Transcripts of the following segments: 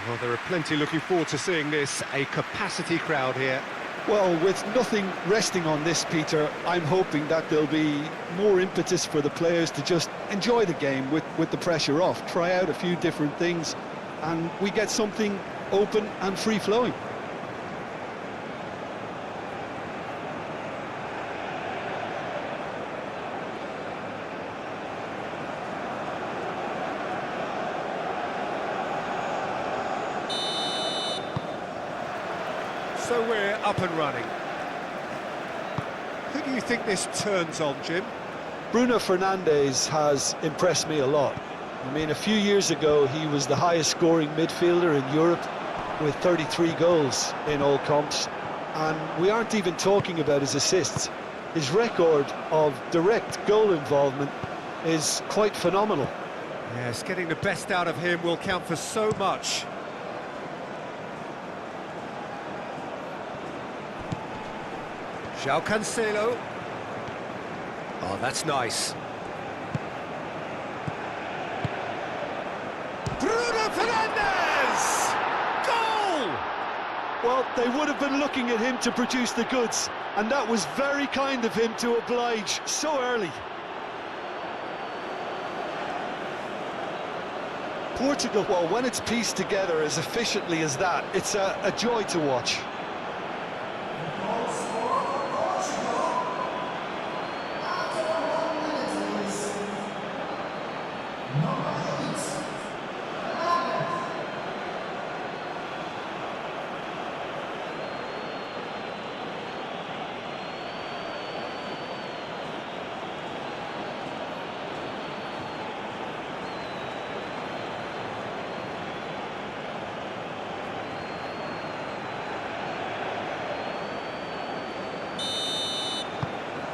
Well, there are plenty looking forward to seeing this, a capacity crowd here. Well, with nothing resting on this, Peter, I'm hoping that there'll be more impetus for the players to just enjoy the game with the pressure off, try out a few different things, and we get something open and free-flowing. So we're up and running. Who do you think this turns on, Jim? Bruno Fernandes has impressed me a lot. I mean, a few years ago, he was the highest scoring midfielder in Europe with 33 goals in all comps. And we aren't even talking about his assists. His record of direct goal involvement is quite phenomenal. Yes, getting the best out of him will count for so much. João Cancelo. Oh, that's nice. Bruno Fernandes! Goal! Well, they would have been looking at him to produce the goods, and that was very kind of him to oblige so early. Portugal, well, when it's pieced together as efficiently as that, it's a joy to watch.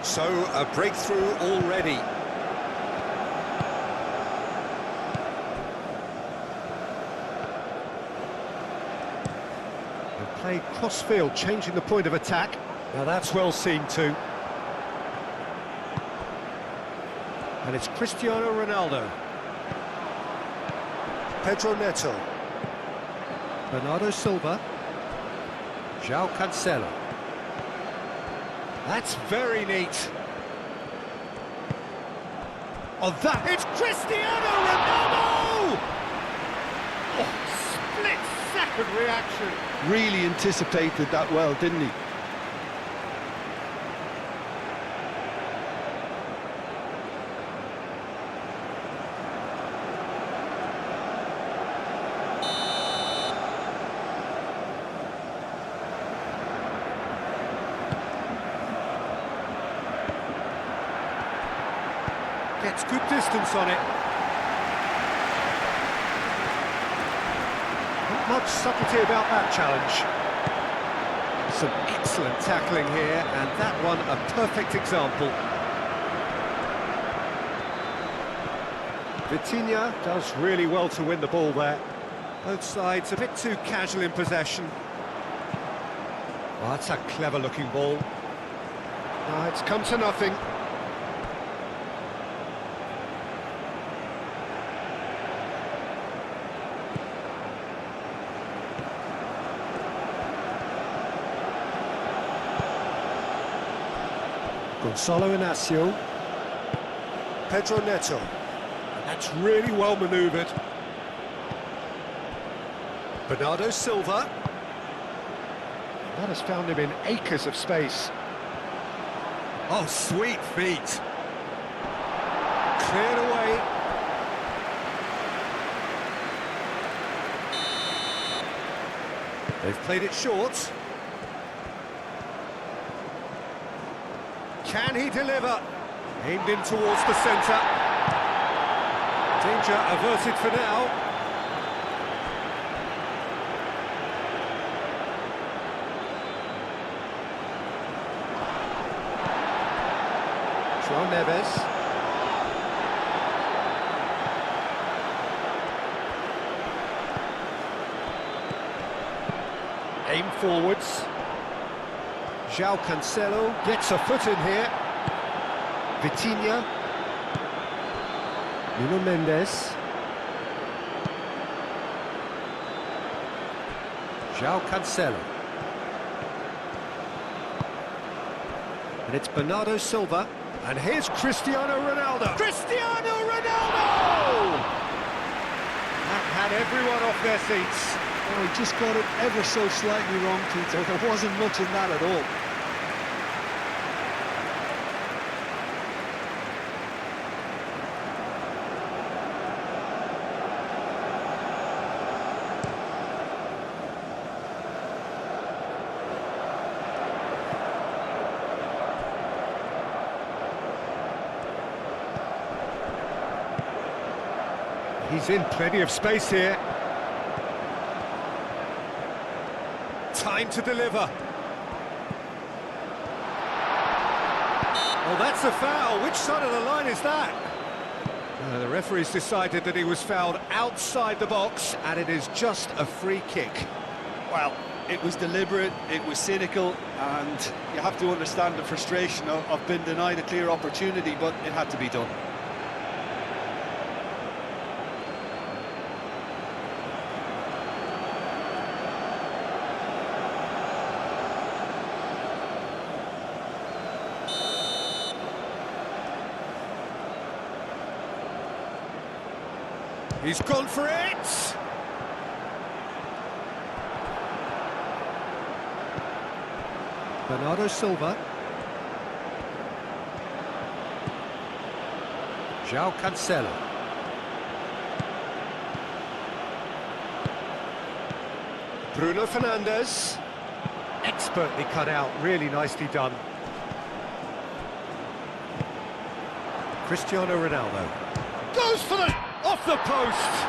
So, a breakthrough already. They play cross-field, changing the point of attack. Now that's well seen too. And it's Cristiano Ronaldo. Pedro Neto. Bernardo Silva. João Cancelo. That's very neat. Oh, that... It's Cristiano Ronaldo! Oh, split-second reaction. Really anticipated that well, didn't he? Gets good distance on it. Not much subtlety about that challenge. Some excellent tackling here, and that one a perfect example. Vitinha does really well to win the ball there. Both sides a bit too casual in possession. Oh, that's a clever-looking ball. No, it's come to nothing. Gonzalo Inacio. Pedro Neto. And that's really well manoeuvred. Bernardo Silva. That has found him in acres of space. Oh, sweet feet. Cleared away. They've played it short. Can he deliver? Aimed in towards the centre. Danger averted for now. João Neves. Aim forwards. João Cancelo gets a foot in here. Vitinha. Nuno Mendes. João Cancelo. And it's Bernardo Silva. And here's Cristiano Ronaldo. Cristiano Ronaldo! That had everyone off their seats. Oh, he just got it ever so slightly wrong, Peter. There wasn't much in that at all. He's in plenty of space here. Time to deliver. Oh, that's a foul. Which side of the line is that? The referee's decided that he was fouled outside the box, and it is just a free kick. Well, it was deliberate, it was cynical, and you have to understand the frustration of being denied a clear opportunity, but it had to be done. He's gone for it! Bernardo Silva. João Cancelo. Bruno Fernandes. Expertly cut out, really nicely done. Cristiano Ronaldo. Goes for the... off the post!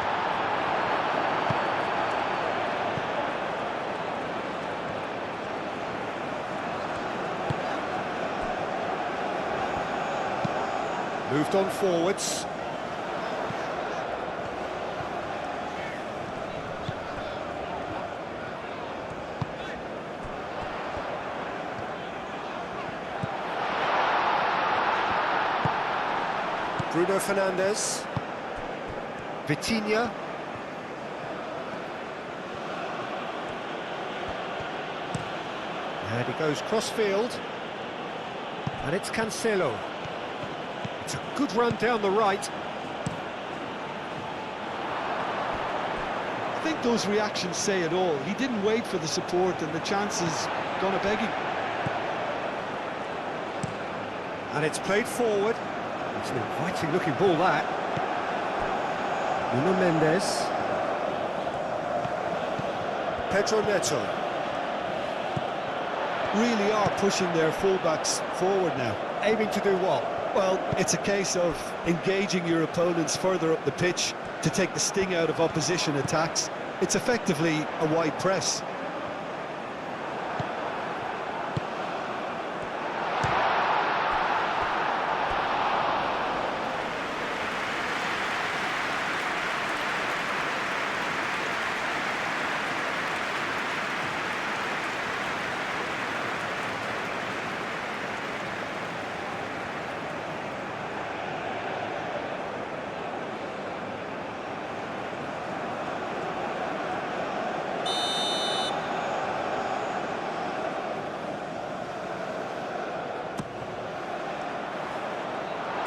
Moved on forwards. Bruno Fernandes. Vitinha. And he goes cross-field. And it's Cancelo. It's a good run down the right. I think those reactions say it all. He didn't wait for the support, and the chances gone a begging. And it's played forward. It's an inviting-looking ball, that. Nuno Mendes. Pedro Neto. Really are pushing their fullbacks forward now. Aiming to do what? Well, it's a case of engaging your opponents further up the pitch to take the sting out of opposition attacks. It's effectively a wide press.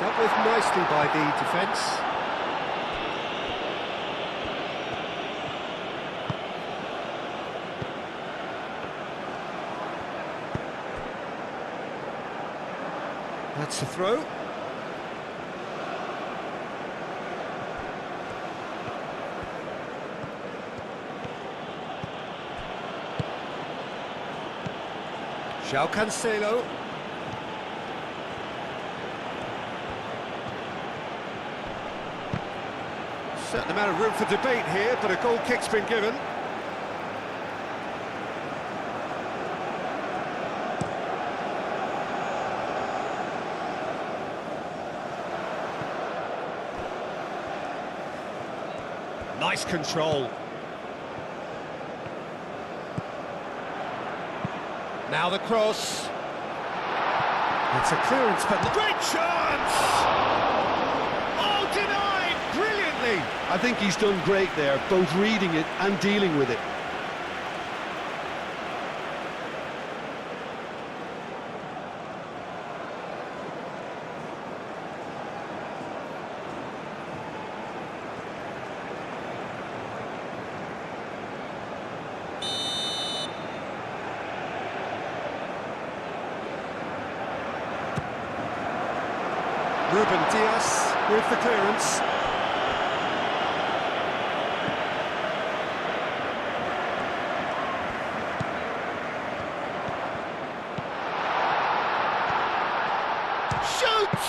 Dealt with nicely by the defence. That's the throw. João Cancelo. Certain amount of room for debate here, but a goal kick's been given. Nice control. Now the cross. It's a clearance, but great chance! Oh, denied brilliantly. I think he's done great there, both reading it and dealing with it. Ruben Dias with the clearance. Shoots!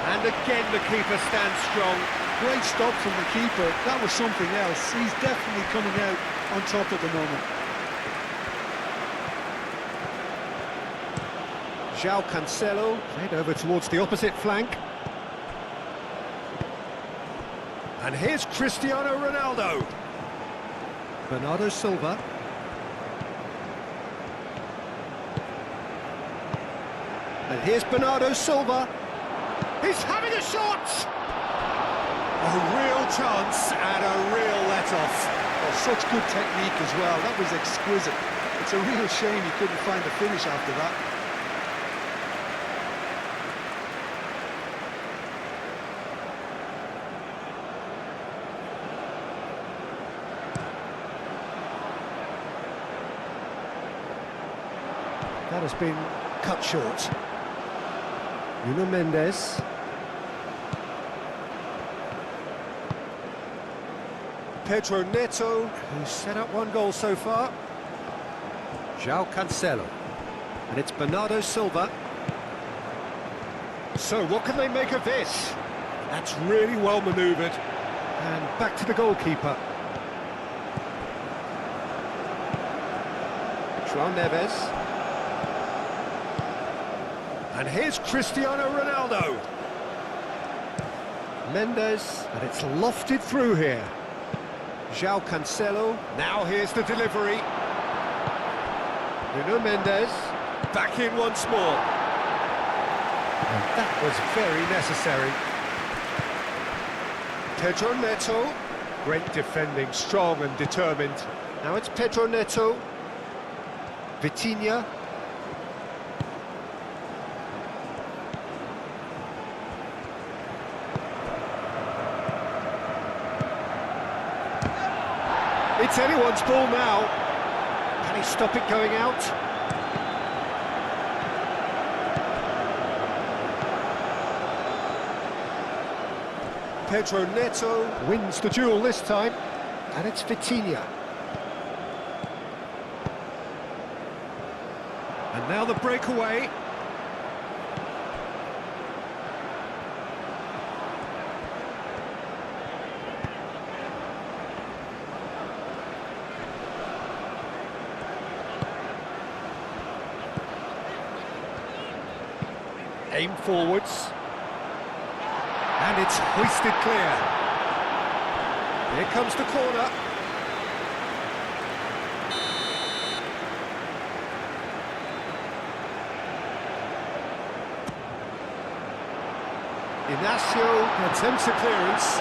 And again the keeper stands strong. Great stop from the keeper. That was something else. He's definitely coming out on top at the moment. João Cancelo played over towards the opposite flank. And here's Cristiano Ronaldo. Bernardo Silva. And here's Bernardo Silva. He's having a shot! A real chance and a real let-off. Oh, such good technique as well. That was exquisite. It's a real shame he couldn't find a finish after that. That has been cut short. Nuno Mendes. Pedro Neto, who's set up one goal so far. João Cancelo. And it's Bernardo Silva. So what can they make of this? That's really well manoeuvred. And back to the goalkeeper. João Neves. And here's Cristiano Ronaldo. Mendes, and it's lofted through here. João Cancelo, now here's the delivery. Nuno Mendes, back in once more. And that was very necessary. Pedro Neto, great defending, strong and determined. Now it's Pedro Neto. Vitinha. It's anyone's ball now. Can he stop it going out? Pedro Neto wins the duel this time, and it's Vitinha. And now the breakaway. Aim forwards. And it's hoisted clear. Here comes the corner. Inacio attempts a clearance.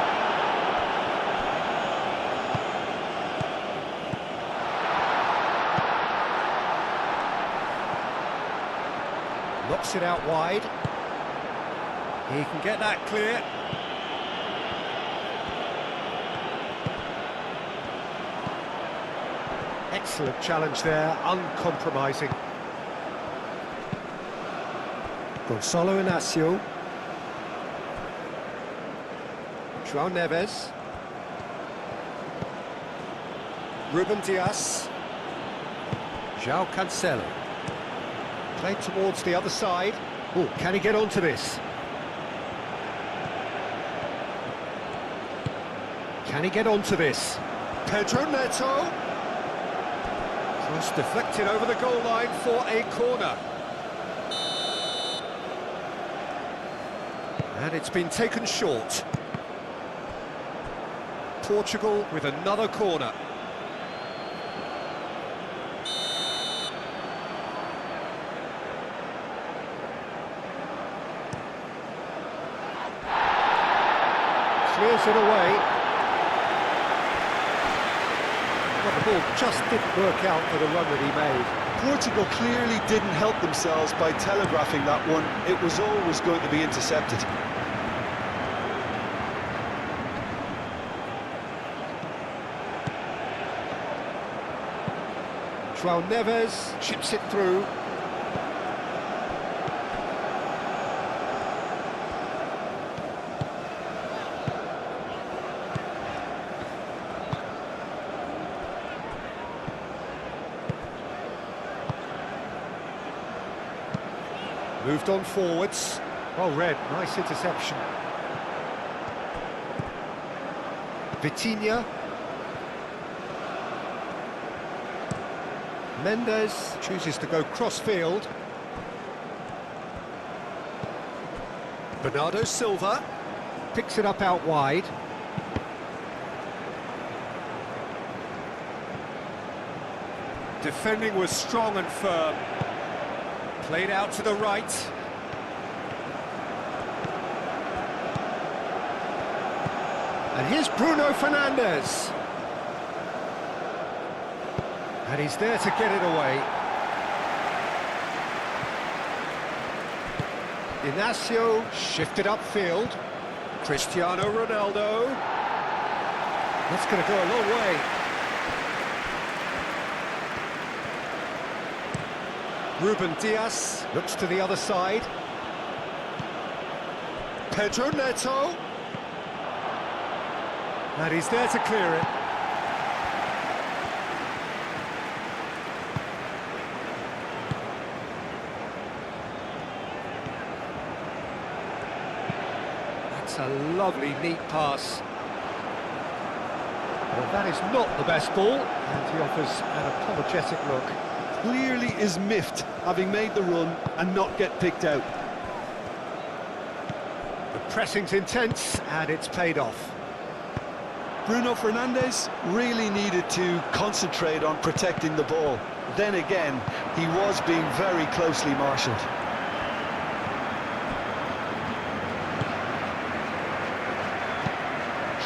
Knocks it out wide. He can get that clear. Excellent challenge there, uncompromising. Gonçalo Inacio. João Neves. Ruben Dias. João Cancelo. Played towards the other side. Oh, can he get onto this? Can he get onto this? Pedro Neto. Cross deflected over the goal line for a corner. And it's been taken short. Portugal with another corner. Clears it away. But the ball just didn't work out for the run that he made. Portugal clearly didn't help themselves by telegraphing that one. It was always going to be intercepted. João Neves chips it through. Moved on forwards. Well read, nice interception. Vitinha. Mendes chooses to go cross-field. Bernardo Silva picks it up out wide. Defending was strong and firm. Played out to the right. And here's Bruno Fernandes. And he's there to get it away. Inacio shifted upfield. Cristiano Ronaldo. That's going to go a long way. Ruben Diaz looks to the other side. Pedro Neto. And he's there to clear it. That's a lovely, neat pass. Well, that is not the best ball, and he offers an apologetic look. Clearly is miffed, having made the run and not get picked out. The pressing's intense, and it's paid off. Bruno Fernandes really needed to concentrate on protecting the ball. Then again, he was being very closely marshalled.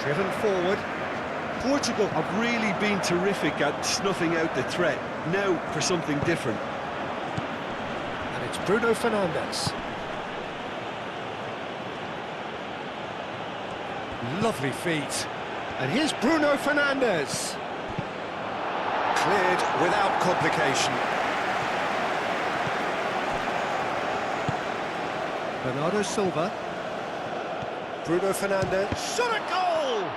Driven forward. Portugal have really been terrific at snuffing out the threat. Now for something different. And it's Bruno Fernandes. Lovely feet. And here's Bruno Fernandes. Cleared without complication. Bernardo Silva. Bruno Fernandes. Shot a goal!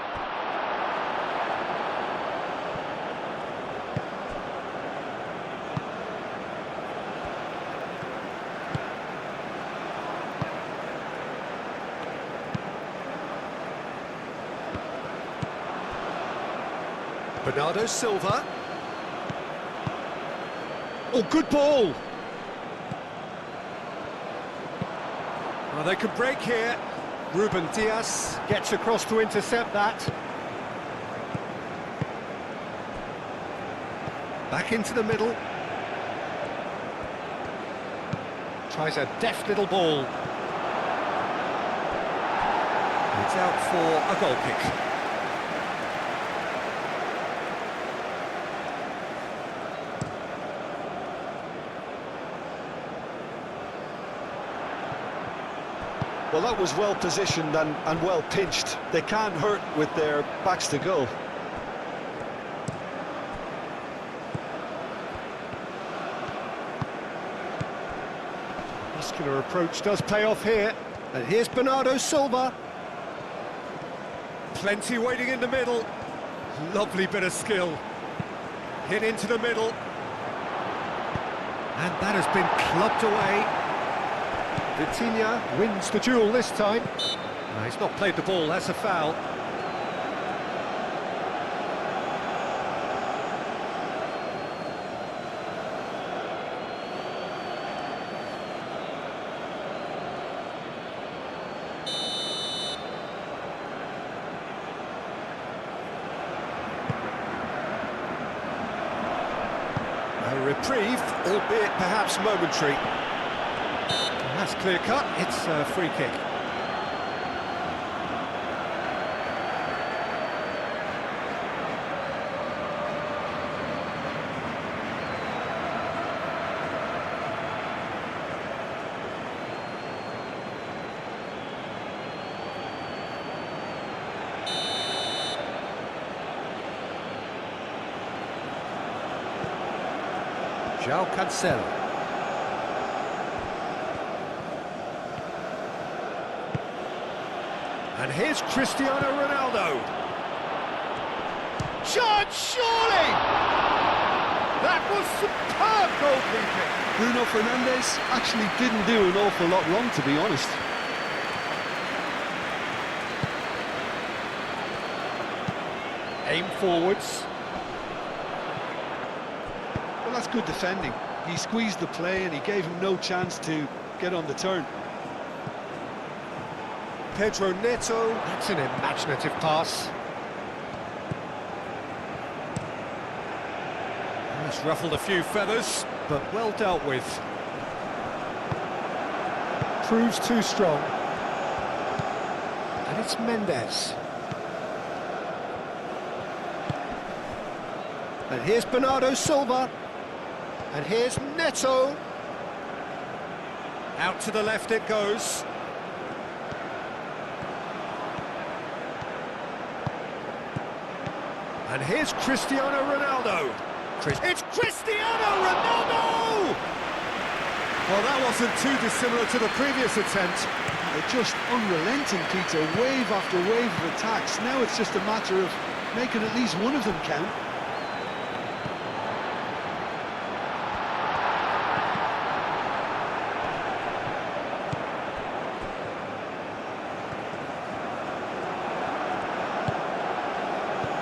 Bernardo Silva. Oh, good ball! Well, they could break here. Ruben Diaz gets across to intercept that. Back into the middle. Tries a deft little ball. It's out for a goal kick. Well, that was well positioned and well pinched. They can't hurt with their backs to goal. Muscular approach does pay off here. And here's Bernardo Silva. Plenty waiting in the middle. Lovely bit of skill. Hit into the middle. And that has been clubbed away. Vitinha wins the duel this time. No, he's not played the ball, that's a foul. A reprieve, albeit perhaps momentary. That's clear cut, it's a free kick. João Cancelo. And here's Cristiano Ronaldo. Shot, surely! That was superb goalkeeping. Bruno Fernandes actually didn't do an awful lot wrong, to be honest. Aim forwards. Well, that's good defending. He squeezed the play and he gave him no chance to get on the turn. Pedro Neto. That's an imaginative pass. That's ruffled a few feathers, but well dealt with. Proves too strong. And it's Mendes. And here's Bernardo Silva. And here's Neto. Out to the left it goes. And here's Cristiano Ronaldo. It's Cristiano Ronaldo! Well, that wasn't too dissimilar to the previous attempt. They're just unrelenting, Peter, wave after wave of attacks. Now it's just a matter of making at least one of them count.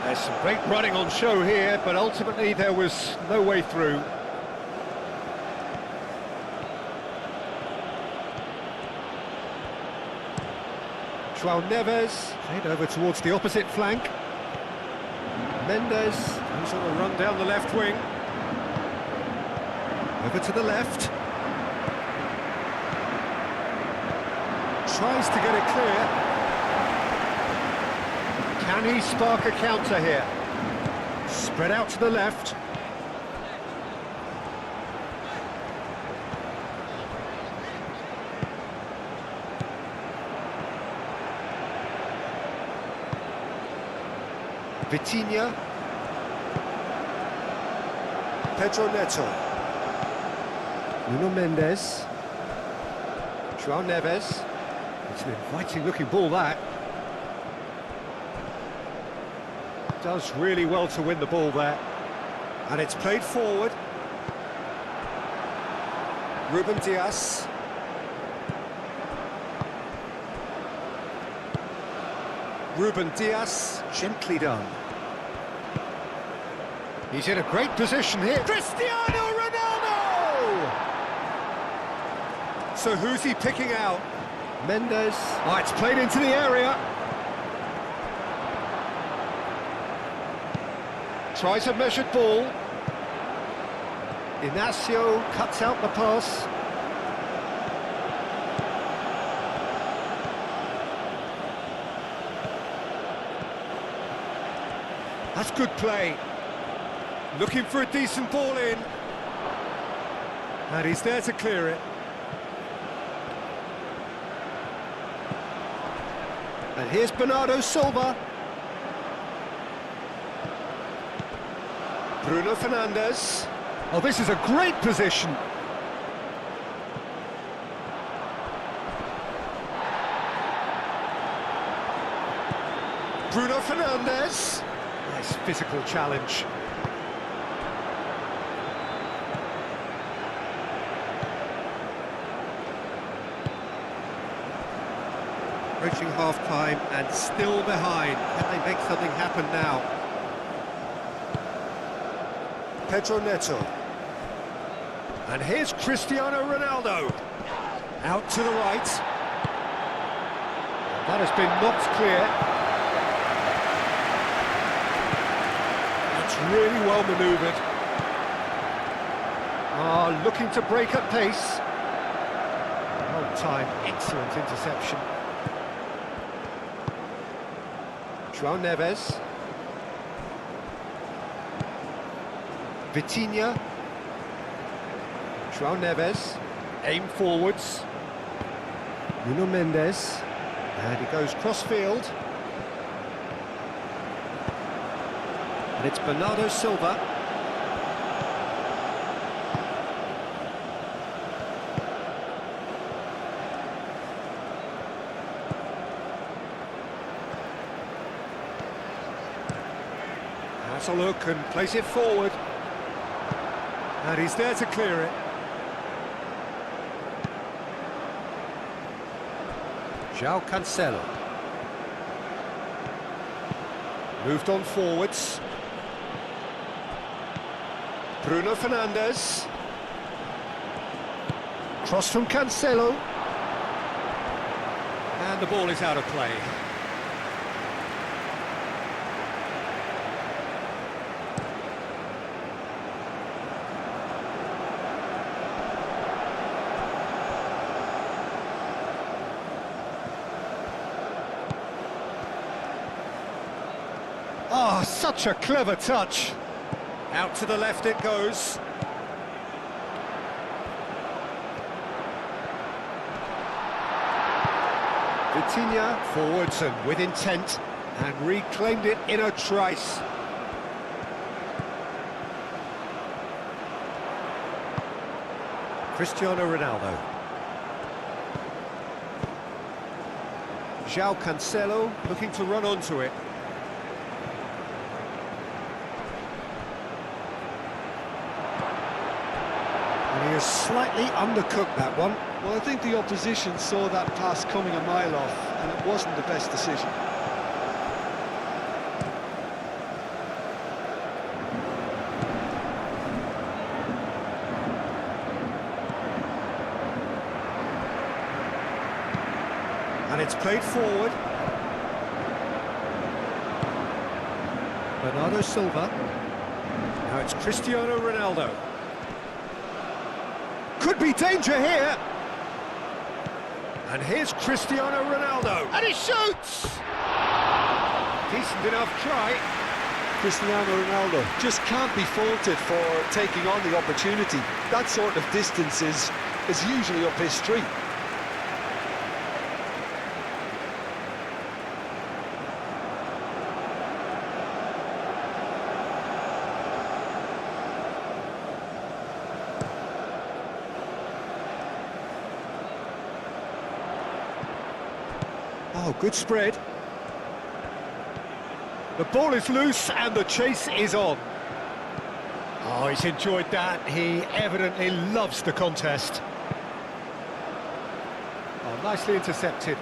There's some great running on show here, but ultimately there was no way through. João Neves, played over towards the opposite flank. Mendes goes on a run down the left wing. Over to the left. Tries to get it clear. Can he spark a counter here? Spread out to the left. Vitinha. Pedro Neto. Nuno Mendes. João Neves. It's an inviting looking ball, that. Does really well to win the ball there. And it's played forward. Ruben Dias. Ruben Dias, gently done. He's in a great position here. Cristiano Ronaldo! So who's he picking out? Mendes. Oh, it's played into the area. Tries a measured ball. Inacio cuts out the pass. That's good play. Looking for a decent ball in. And he's there to clear it. And here's Bernardo Silva. Bruno Fernandes. Oh, this is a great position. Bruno Fernandes. Nice physical challenge. Approaching half-time and still behind. Can they make something happen now? Pedro Neto. And here's Cristiano Ronaldo. Out to the right. That has been knocked clear. That's really well manoeuvred. Looking to break at pace. Well timed, excellent interception. João Neves. Vitinha. João Neves. Aim forwards. Nuno Mendes. And he goes cross-field. And it's Bernardo Silva. Has a look and plays it forward. And he's there to clear it. João Cancelo. Moved on forwards. Bruno Fernandes. Cross from Cancelo. And the ball is out of play. Oh, such a clever touch. Out to the left it goes. Vitinha forwards and with intent, and reclaimed it in a trice. Cristiano Ronaldo. João Cancelo looking to run onto it. And he has slightly undercooked that one. Well, I think the opposition saw that pass coming a mile off, and it wasn't the best decision. And it's played forward. Bernardo Silva. Now it's Cristiano Ronaldo. Could be danger here. And here's Cristiano Ronaldo. And he shoots! Decent enough try. Cristiano Ronaldo just can't be faulted for taking on the opportunity. That sort of distance is usually up his street. Oh, good spread. The ball is loose and the chase is on. Oh, he's enjoyed that. He evidently loves the contest. Oh, nicely intercepted.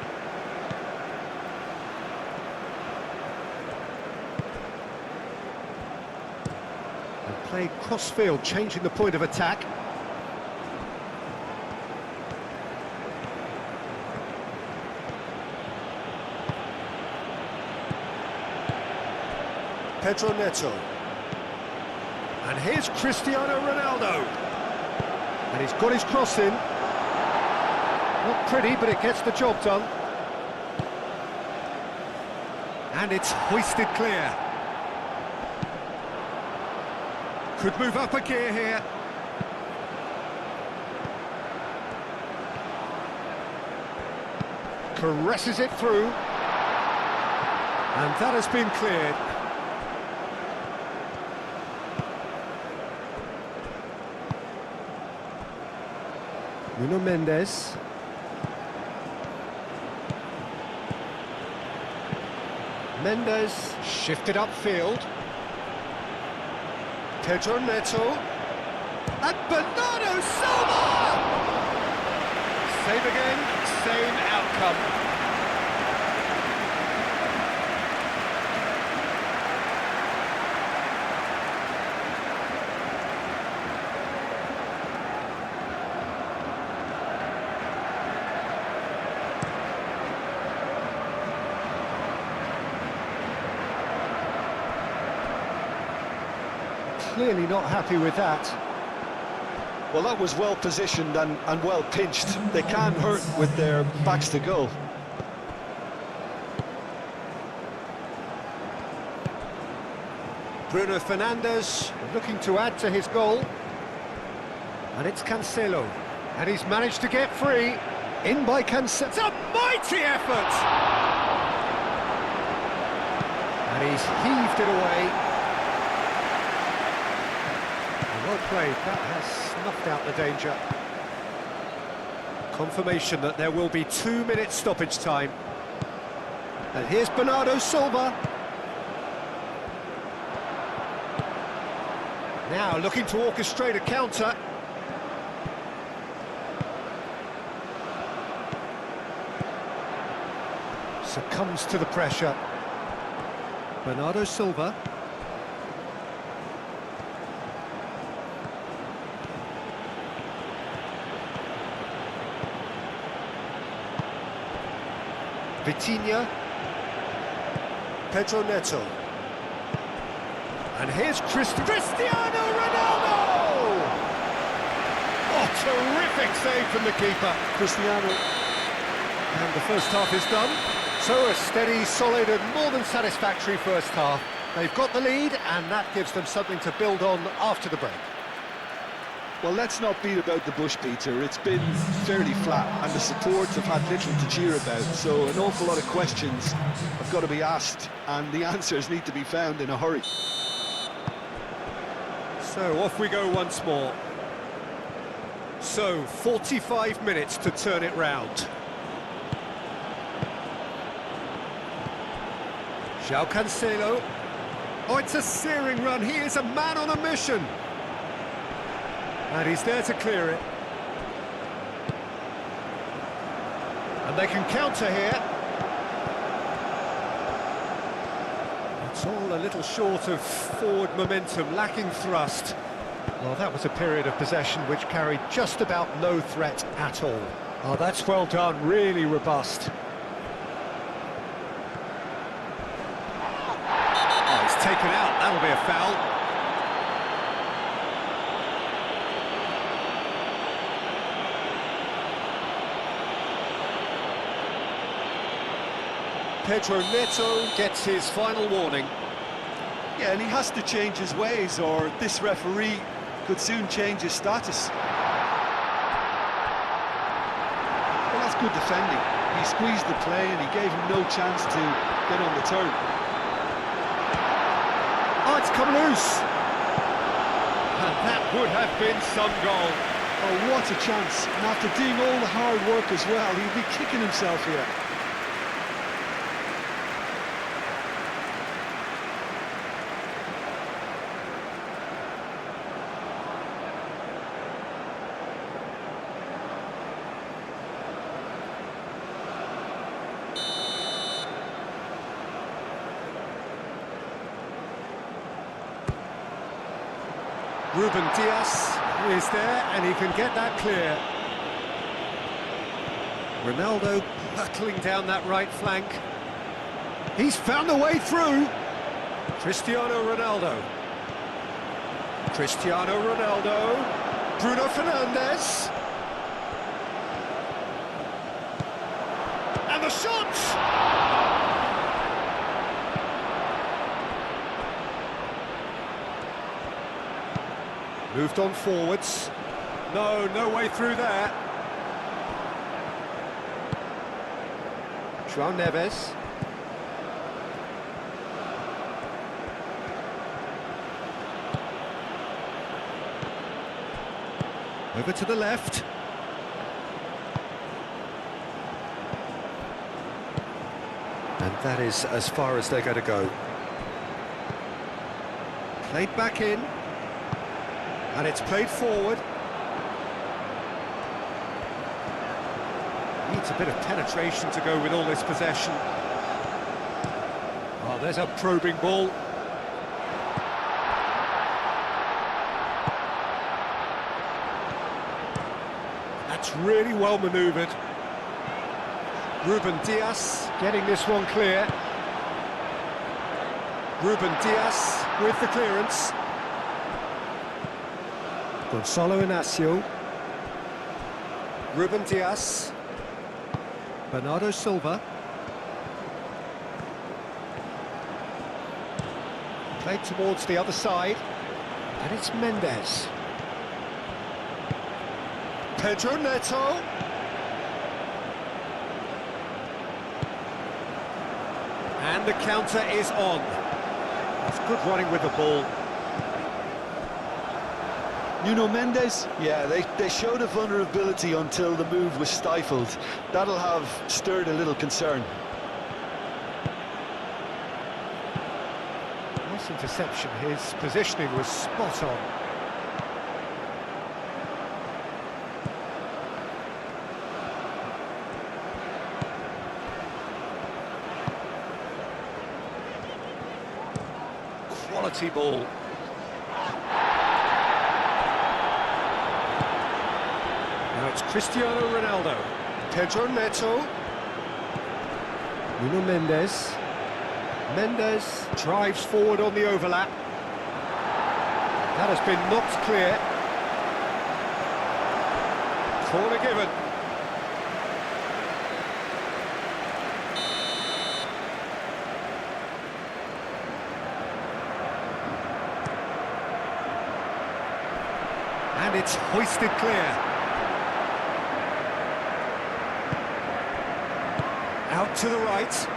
And played cross-field, changing the point of attack. Pedro Neto. And here's Cristiano Ronaldo. And he's got his cross in. Not pretty, but it gets the job done. And it's hoisted clear. Could move up a gear here. Caresses it through. And that has been cleared. Nuno Mendes. Mendes shifted upfield. Pedro Neto. And Bernardo Silva! Save again, same outcome. Clearly not happy with that. Well, that was well positioned and well pinched. They can't hurt with their backs to goal. Bruno Fernandes looking to add to his goal. And it's Cancelo. And he's managed to get free. In by Cancelo. It's a mighty effort! And he's heaved it away. Well played, that has snuffed out the danger. Confirmation that there will be 2 minutes stoppage time. And here's Bernardo Silva. Now looking to orchestrate a counter. Succumbs to the pressure. Bernardo Silva. Vitinha. Pedro Neto. And here's Cristiano Ronaldo! Oh, terrific save from the keeper. Cristiano. And the first half is done. So a steady, solid and more than satisfactory first half. They've got the lead and that gives them something to build on after the break. Well, let's not beat about the bush, Peter. It's been fairly flat and the supports have had little to cheer about. So an awful lot of questions have got to be asked and the answers need to be found in a hurry. So off we go once more. So 45 minutes to turn it round. João Cancelo. Oh, it's a searing run. He is a man on a mission. And he's there to clear it. And they can counter here. It's all a little short of forward momentum, lacking thrust. Well, that was a period of possession which carried just about no threat at all. Oh, that's well done, really robust. Oh, he's taken out, that'll be a foul. Pedro Neto gets his final warning. Yeah, and he has to change his ways or this referee could soon change his status. Well, that's good defending. He squeezed the play and he gave him no chance to get on the turn. Oh, it's come loose. And that would have been some goal. Oh, what a chance. And after doing all the hard work as well, he'd be kicking himself here. Ruben Diaz is there and he can get that clear. Ronaldo hurtling down that right flank. He's found a way through. Cristiano Ronaldo. Cristiano Ronaldo. Bruno Fernandes. And the shot! Moved on forwards. No way through there. João Neves. Over to the left. And that is as far as they're going to go. Played back in. And it's played forward. Needs a bit of penetration to go with all this possession. Oh, there's a probing ball. That's really well manoeuvred. Ruben Diaz getting this one clear. Ruben Diaz with the clearance. Gonzalo Inacio. Ruben Diaz. Bernardo Silva. Played towards the other side. And it's Mendes. Pedro Neto. And the counter is on. It's good running with the ball. Nuno Mendes, yeah, they showed a vulnerability until the move was stifled. That'll have stirred a little concern. Nice interception, his positioning was spot on. quality ball. Now it's Cristiano Ronaldo. Pedro Neto. Nuno Mendes. Mendes drives forward on the overlap. That has been knocked clear. Corner given. And it's hoisted clear. Out to the right.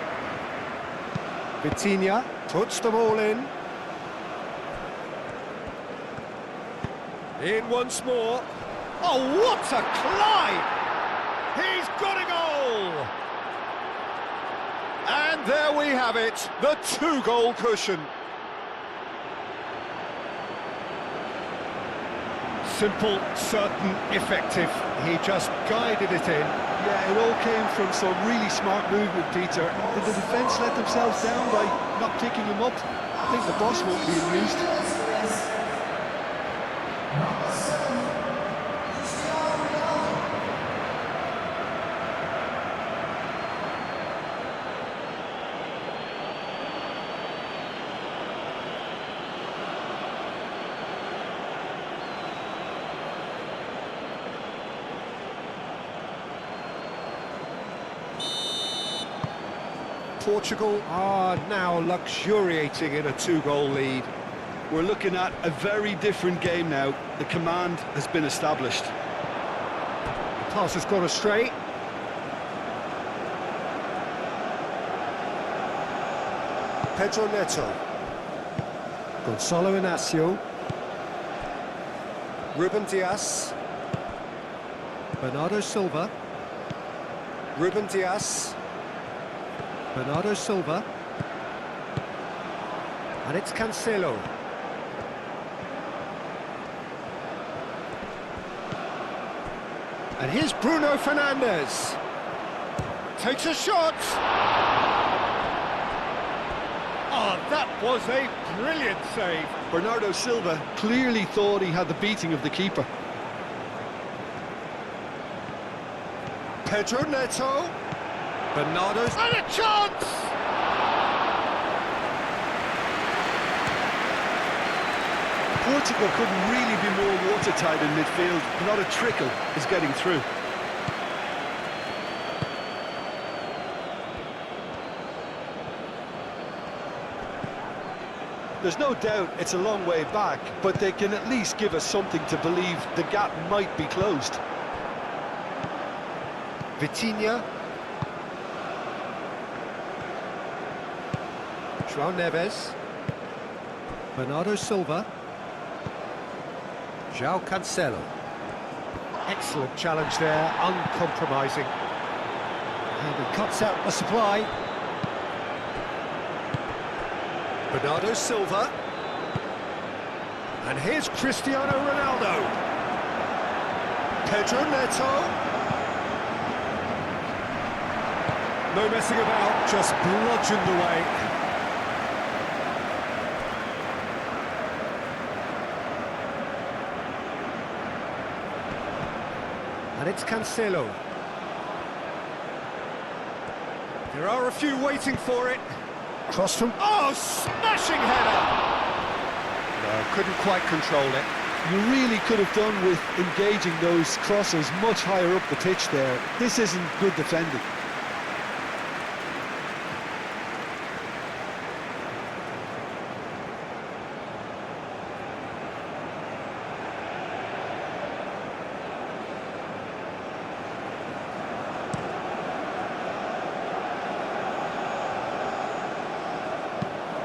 Vitinha puts the ball in. In once more. Oh, what a climb! He's got a goal! And there we have it, the two-goal cushion. Simple, certain, effective. He just guided it in. Yeah, it all came from some really smart movement, Peter. Did the defence let themselves down by not picking him up? I think the boss won't be amused. Portugal are now luxuriating in a two-goal lead. We're looking at a very different game now. The command has been established. The pass has gone astray. Pedro Neto. Gonzalo Inacio. Ruben Dias. Bernardo Silva. Ruben Dias. Bernardo Silva. And it's Cancelo. And here's Bruno Fernandes. Takes a shot. Oh, that was a brilliant save. Bernardo Silva clearly thought he had the beating of the keeper. Pedro Neto. Bernardo's and a chance! Portugal couldn't really be more watertight in midfield. Not a trickle is getting through. There's no doubt it's a long way back, but they can at least give us something to believe the gap might be closed. Vitinha. João Neves. Bernardo Silva. João Cancelo. Excellent challenge there, uncompromising. And he cuts out the supply. Bernardo Silva. And here's Cristiano Ronaldo. Pedro Neto. No messing about, just bludgeoned away. And it's Cancelo. There are a few waiting for it. Cross from... Oh, smashing header! No, couldn't quite control it. You really could have done with engaging those crosses much higher up the pitch there. This isn't good defending.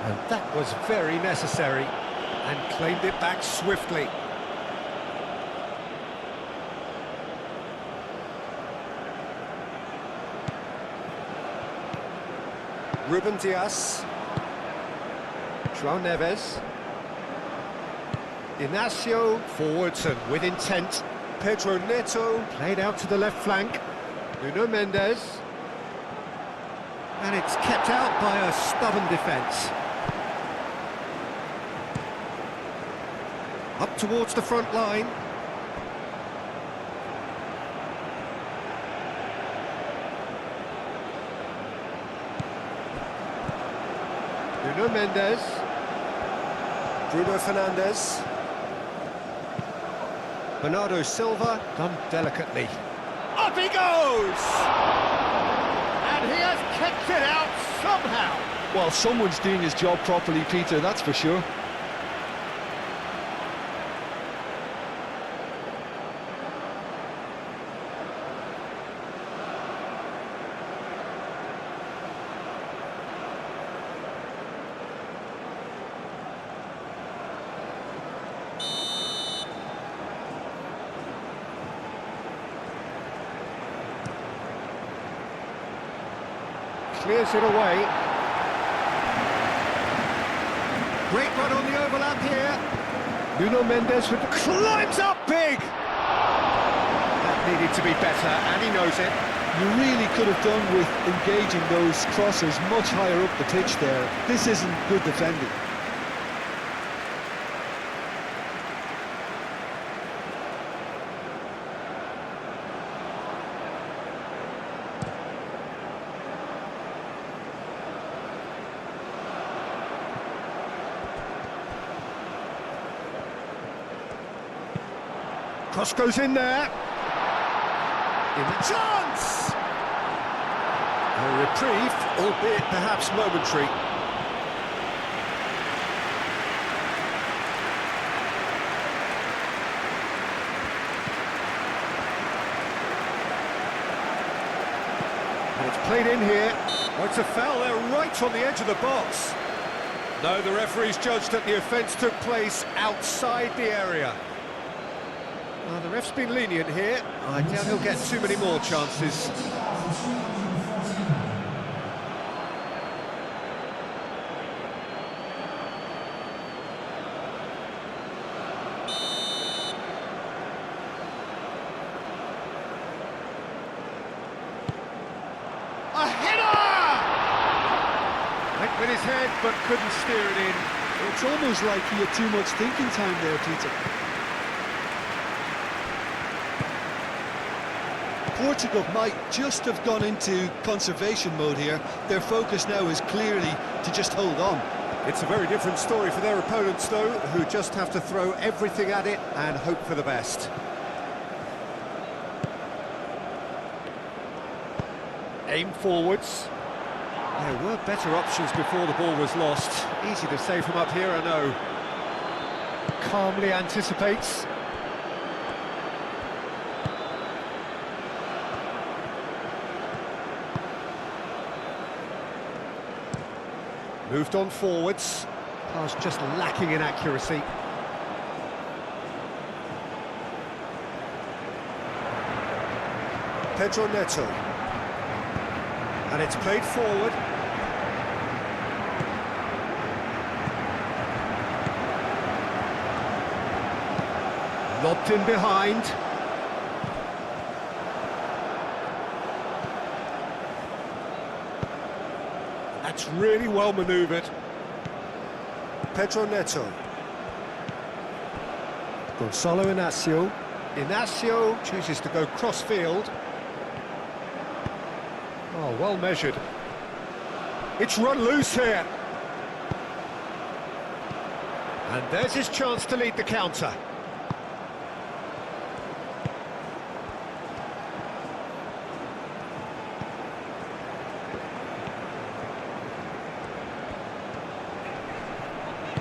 And that was very necessary, and claimed it back swiftly. Ruben Dias. João Neves. Inacio forwards and with intent. Pedro Neto played out to the left flank. Nuno Mendes. And it's kept out by a stubborn defence. Up towards the front line. Bruno Mendes. Bruno Fernandes. Bernardo Silva, done delicately. Up he goes! And he has kicked it out somehow. Well, someone's doing his job properly, Peter, that's for sure. Clears it away. Great run on the overlap here. Nuno Mendes with the climbs up big. That needed to be better, and he knows it. You really could have done with engaging those crosses much higher up the pitch there. This isn't good defending. Cross goes in there. In the chance! A reprieve, albeit perhaps momentary. And it's played in here. Oh, it's a foul there right on the edge of the box. No, the referee's judged that the offence took place outside the area. Well, the ref's been lenient here. I doubt he'll get too many more chances. A header! Went with his head, but couldn't steer it in. It's almost like he had too much thinking time there, Peter. Portugal might just have gone into conservation mode here. Their focus now is clearly to just hold on. It's a very different story for their opponents, though, who just have to throw everything at it and hope for the best. Aim forwards. There were better options before the ball was lost. Easy to say from up here, I know. Calmly anticipates. Moved on forwards. Pass just lacking in accuracy. Pedro Neto. And it's played forward. Lobbed in behind. That's really well manoeuvred. Pedro Neto. Gonzalo Inacio. Inacio chooses to go cross-field. Oh, well measured. It's run loose here. And there's his chance to lead the counter.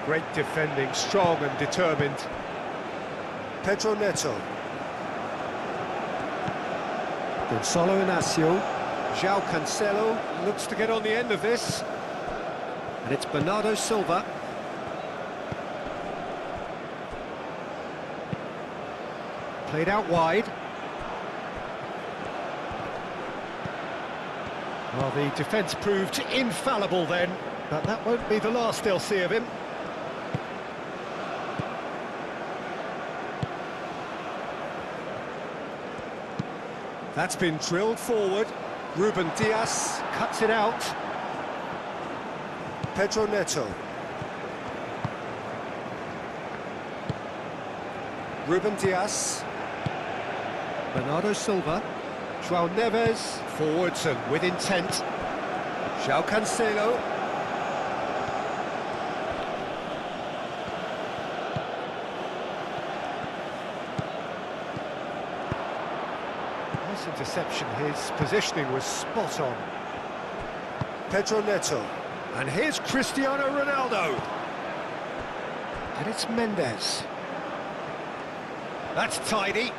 Great defending, strong and determined. Pedro Neto. Gonzalo Inacio. João Cancelo looks to get on the end of this. And it's Bernardo Silva. Played out wide. Well, the defence proved infallible then, but that won't be the last they'll see of him. That's been drilled forward. Ruben Dias cuts it out. Pedro Neto. Ruben Diaz. Bernardo Silva. João Neves. Forwards and with intent. João Cancelo. Nice interception. His positioning was spot on. Pedro Neto. And here's Cristiano Ronaldo. And it's Mendes. That's tidy.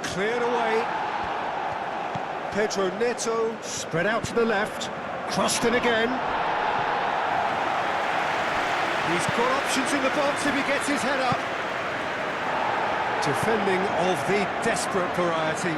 Cleared away. Pedro Neto. Spread out to the left. Crossed in again. He's got options in the box if he gets his head up. Defending of the desperate variety.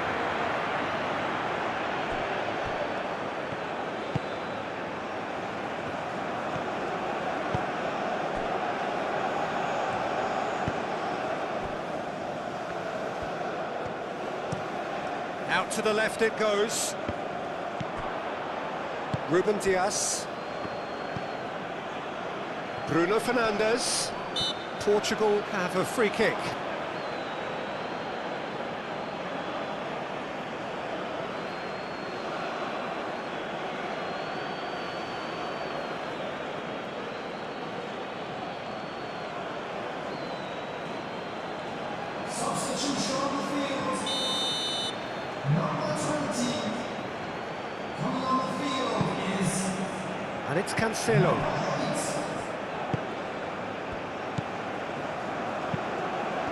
Out to the left it goes. Ruben Diaz. Bruno Fernandes. Portugal have a free kick. Substitution on the field. Number 20. Coming on the field is... And it's Cancelo.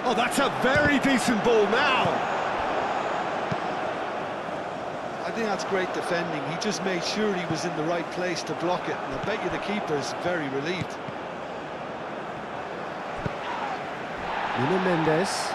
Oh, that's a very decent ball now. I think that's great defending. He just made sure he was in the right place to block it, and I bet you the keeper's very relieved. Nuno Mendes.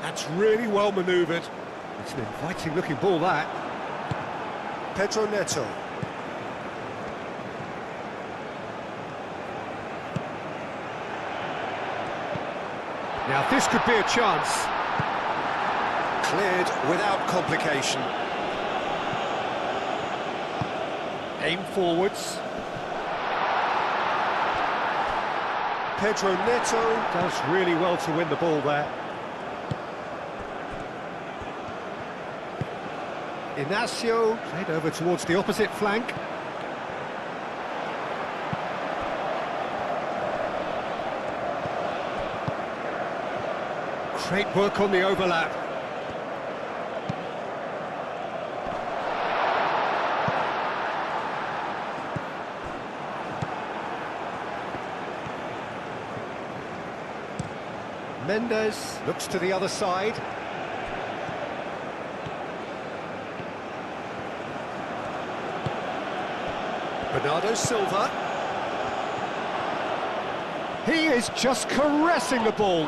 That's really well manoeuvred. It's an inviting looking ball, that. Pedro Neto. Now this could be a chance. Cleared without complication. Aim forwards. Pedro Neto does really well to win the ball there. Inacio played over towards the opposite flank. Great work on the overlap. Mendes looks to the other side. Bernardo Silva. He is just caressing the ball.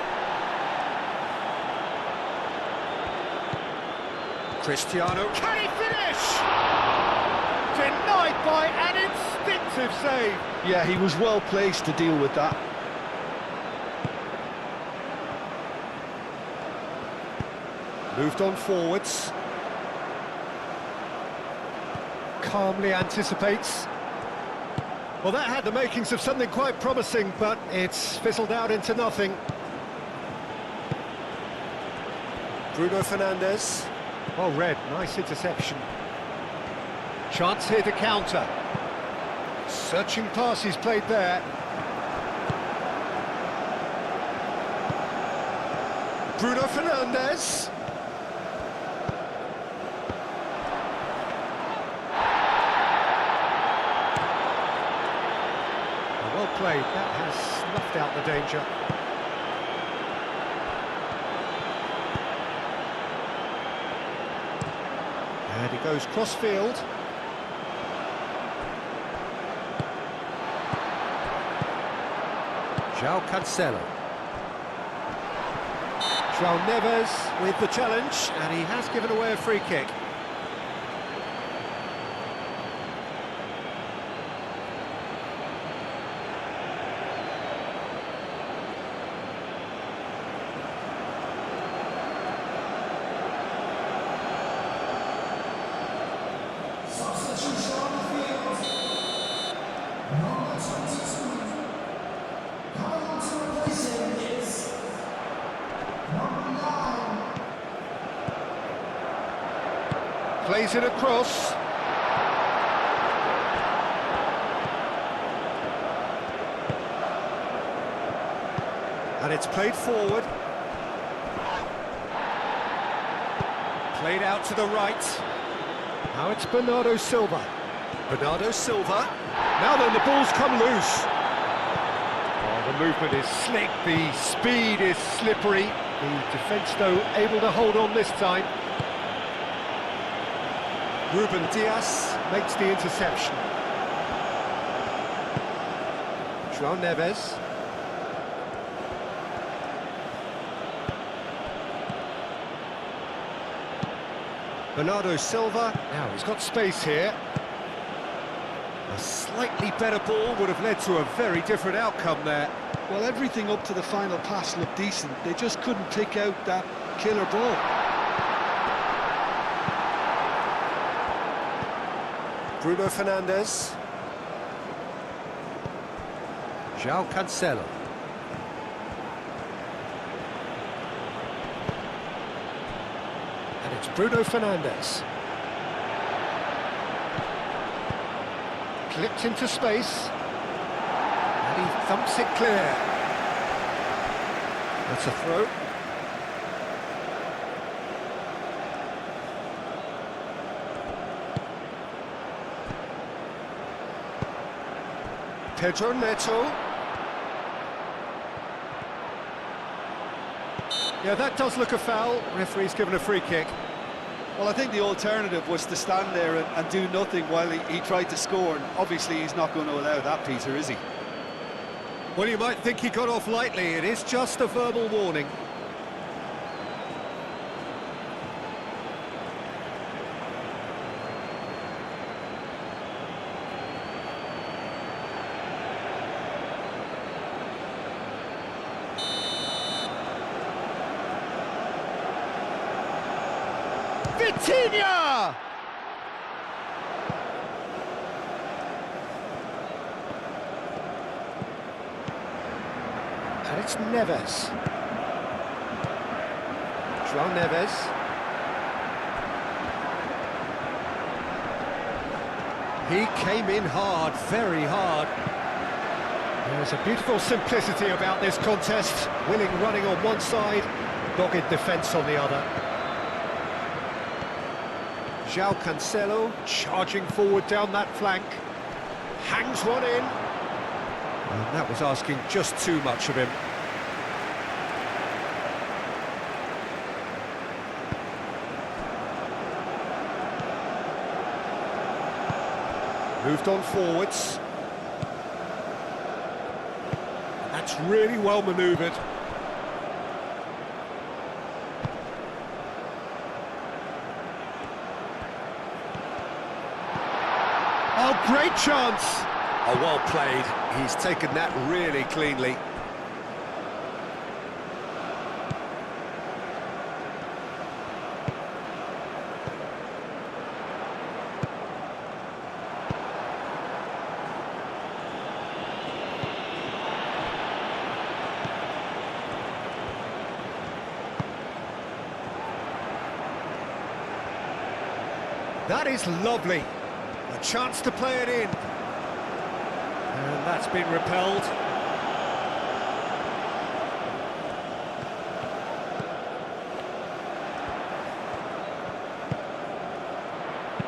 Cristiano, can he finish? Denied by an instinctive save. Yeah, he was well placed to deal with that. Moved on forwards. Calmly anticipates. Well, that had the makings of something quite promising, but it's fizzled out into nothing. Bruno Fernandes. Well read, nice interception. Chance here to counter. Searching pass he's played there. Bruno Fernandes. Well played, that has snuffed out the danger. And he goes cross-field. João Cancelo. João Neves with the challenge, and he has given away a free kick. Number 22. Coming on to replace him is number 9. Plays it across. And it's played forward. Played out to the right. Now it's Bernardo Silva. Bernardo Silva. Now then, the ball's come loose. Oh, the movement is slick, the speed is slippery. The defence, though, able to hold on this time. Ruben Diaz makes the interception. João Neves. Bernardo Silva. Now he's got space here. A slightly better ball would have led to a very different outcome there. Well, everything up to the final pass looked decent. They just couldn't pick out that killer ball. Bruno Fernandes. João Cancelo. And it's Bruno Fernandes. Clipped into space. And he thumps it clear. That's a throw. Pedro Neto. Yeah, that does look a foul. Referee's given a free kick. Well, I think the alternative was to stand there and do nothing while he tried to score. And obviously, he's not going to allow that, Peter, is he? Well, you might think he got off lightly. It is just a verbal warning. Vitinha! And it's Neves. João Neves. He came in hard, very hard. There's a beautiful simplicity about this contest. Willing running on one side, dogged defence on the other. João Cancelo charging forward down that flank. Hangs one in. And that was asking just too much of him. Moved on forwards. That's really well manoeuvred. Oh, great chance! Oh, well played. He's taken that really cleanly. That is lovely. A chance to play it in. And that's been repelled.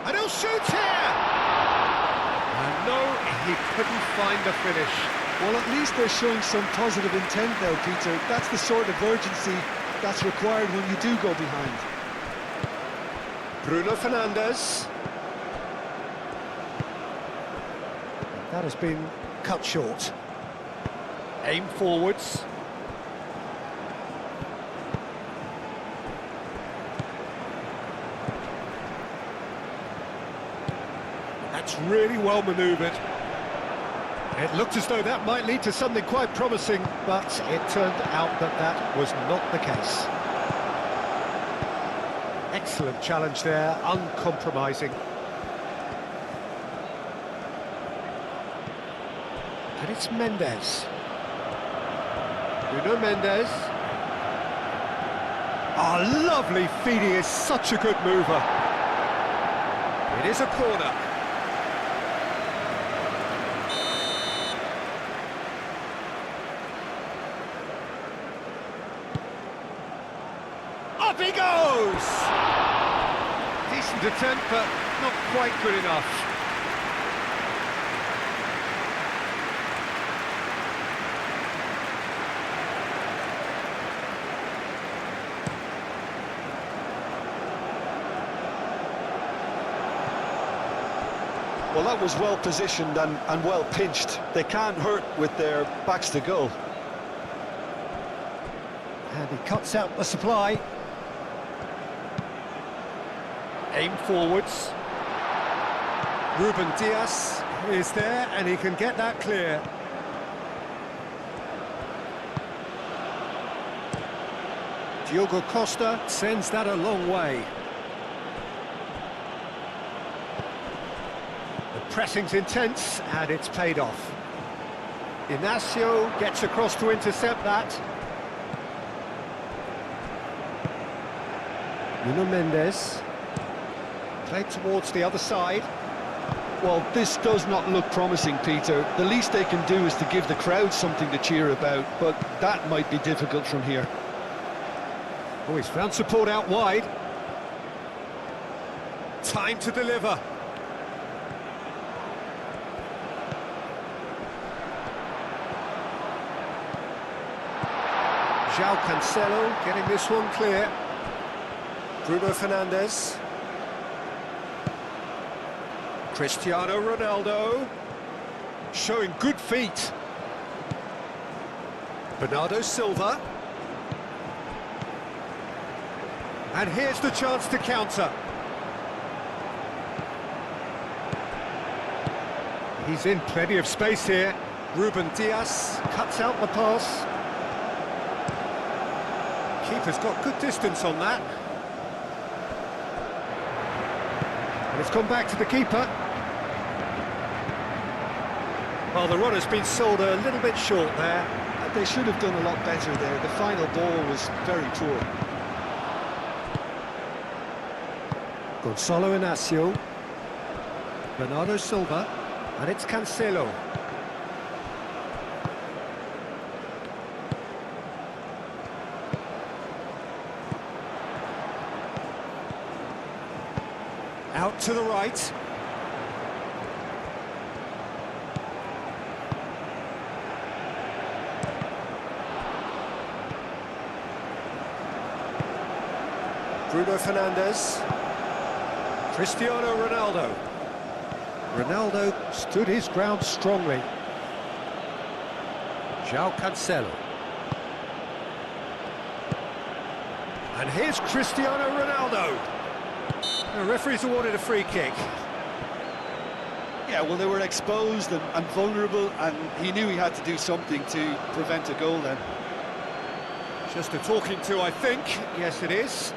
And he'll shoot here! And no, he couldn't find the finish. Well, at least they're showing some positive intent now, Peter. That's the sort of urgency that's required when you do go behind. Bruno Fernandes. That has been cut short. Aim forwards. That's really well manoeuvred. It looked as though that might lead to something quite promising, but it turned out that that was not the case. Excellent challenge there, uncompromising. And it's Mendes. Bruno Mendes. Oh, lovely feed, he is such a good mover. It is a corner. Up he goes! Decent attempt, but not quite good enough. Well, that was well positioned and well pinched. They can't hurt with their backs to goal. And he cuts out the supply. Aim forwards. Ruben Diaz is there, and he can get that clear. Diogo Costa sends that a long way. The pressing's intense, and it's paid off. Inacio gets across to intercept that. Nuno Mendes. Played towards the other side. Well, this does not look promising, Peter. The least they can do is to give the crowd something to cheer about, but that might be difficult from here. Oh, he's found support out wide. Time to deliver. João Cancelo getting this one clear. Bruno Fernandes. Cristiano Ronaldo. Showing good feet. Bernardo Silva. And here's the chance to counter. He's in plenty of space here. Ruben Diaz cuts out the pass. Keeper's got good distance on that. And it's gone back to the keeper. Well, the run has been sold a little bit short there. They should have done a lot better there. The final ball was very poor. Gonzalo Inacio. Bernardo Silva. And it's Cancelo. Out to the right. Bruno Fernandes. Cristiano Ronaldo. Ronaldo stood his ground strongly. João Cancelo. And here's Cristiano Ronaldo. The referee's awarded a free kick. Yeah, well, they were exposed and vulnerable, and he knew he had to do something to prevent a goal then. Just a talking to, I think. Yes, it is.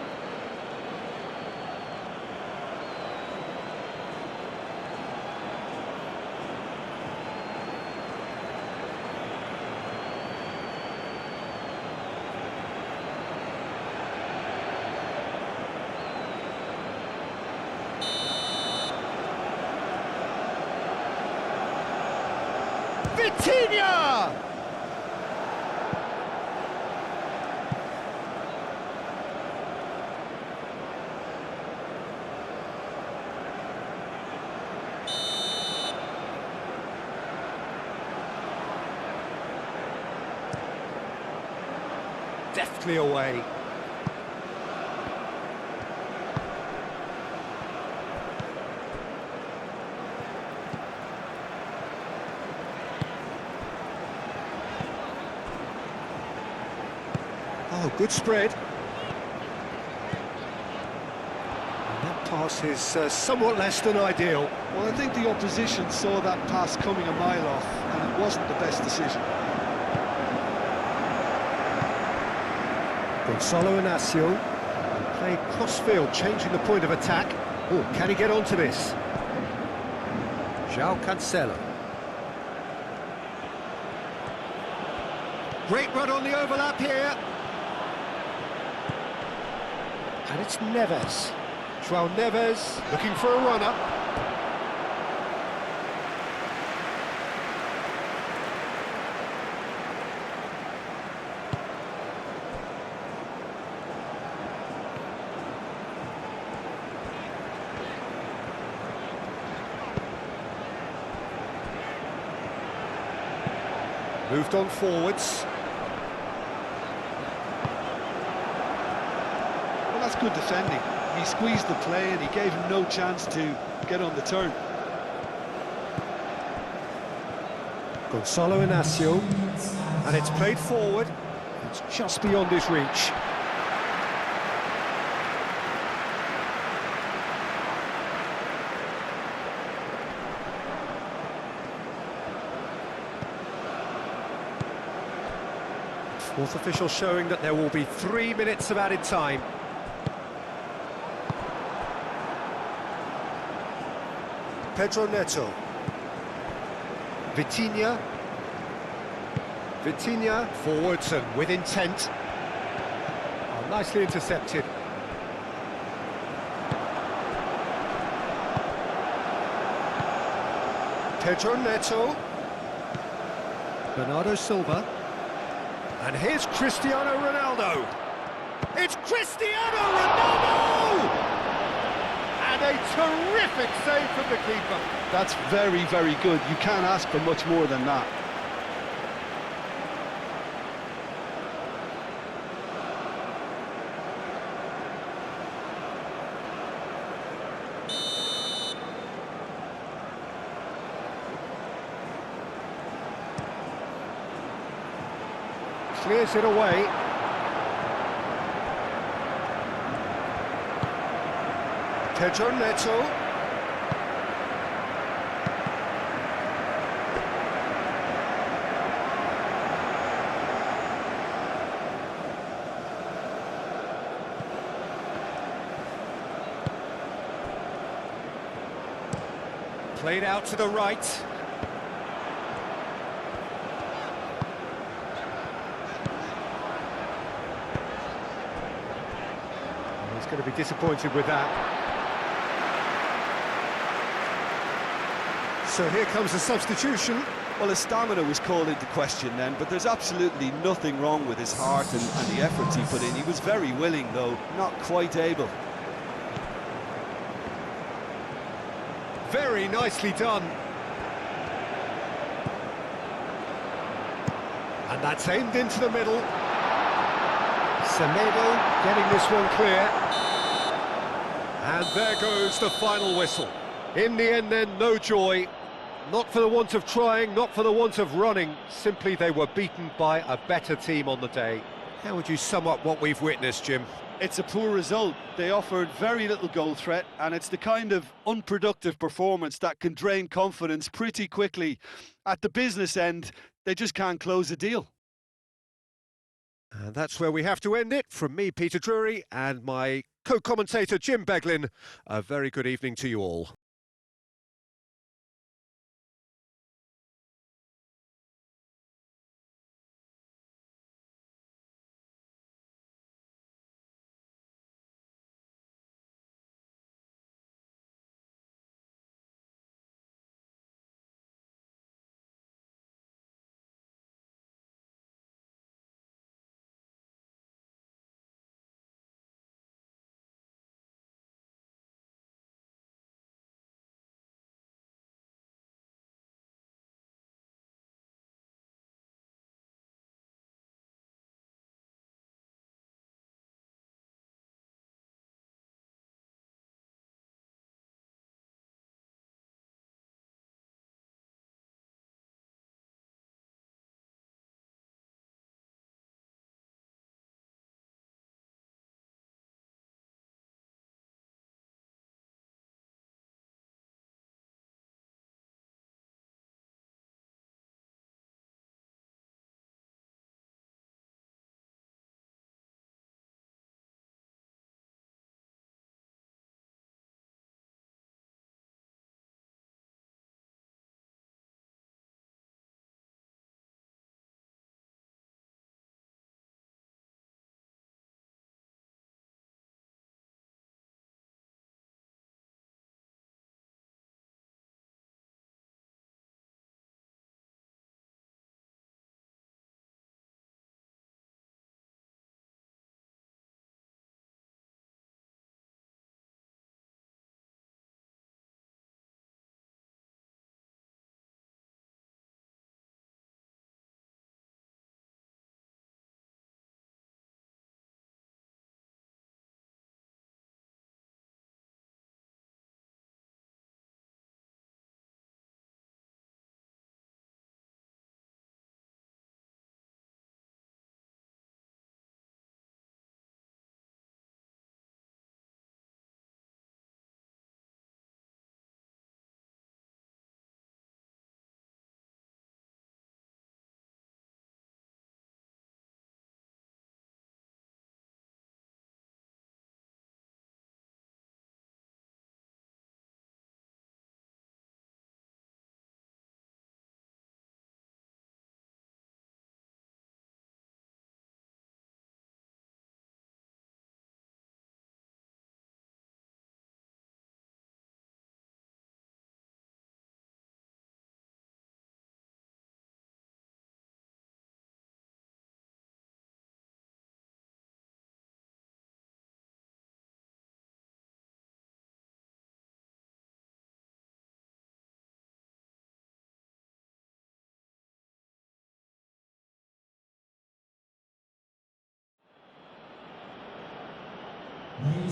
Vitinha! Deftly away. Oh, good spread. And that pass is somewhat less than ideal. Well, I think the opposition saw that pass coming a mile off, and it wasn't the best decision. Gonzalo Inacio played cross-field, changing the point of attack. Oh, can he get onto this? João Cancelo. Great run on the overlap here. And it's Neves. João Neves looking for a run-up. Moved on forwards. Well, that's good defending. He squeezed the play and he gave him no chance to get on the turn. Gonzalo Inacio. And it's played forward. It's just beyond his reach. Fourth official showing that there will be 3 minutes of added time. Pedro Neto. Vitinha. Vitinha forwards and with intent. Oh, nicely intercepted. Pedro Neto. Bernardo Silva. And here's Cristiano Ronaldo. It's Cristiano Ronaldo! And a terrific save from the keeper. That's very, very good. You can't ask for much more than that. Clears it away. Pedro Neto. Played out to the right. He's going to be disappointed with that. So here comes the substitution. Well, his stamina was called into question then, but there's absolutely nothing wrong with his heart and the efforts he put in. He was very willing, though, not quite able. Very nicely done. And that's aimed into the middle. Semedo getting this one clear. And there goes the final whistle. In the end then, no joy. Not for the want of trying, not for the want of running. Simply they were beaten by a better team on the day. How would you sum up what we've witnessed, Jim? It's a poor result. They offered very little goal threat, and it's the kind of unproductive performance that can drain confidence pretty quickly. At the business end, they just can't close a deal. And that's where we have to end it. From me, Peter Drury, and my co-commentator, Jim Beglin. A very good evening to you all.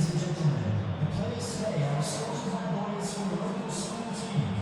Ladies and gentlemen, the players today are sponsored by boys from the local school team.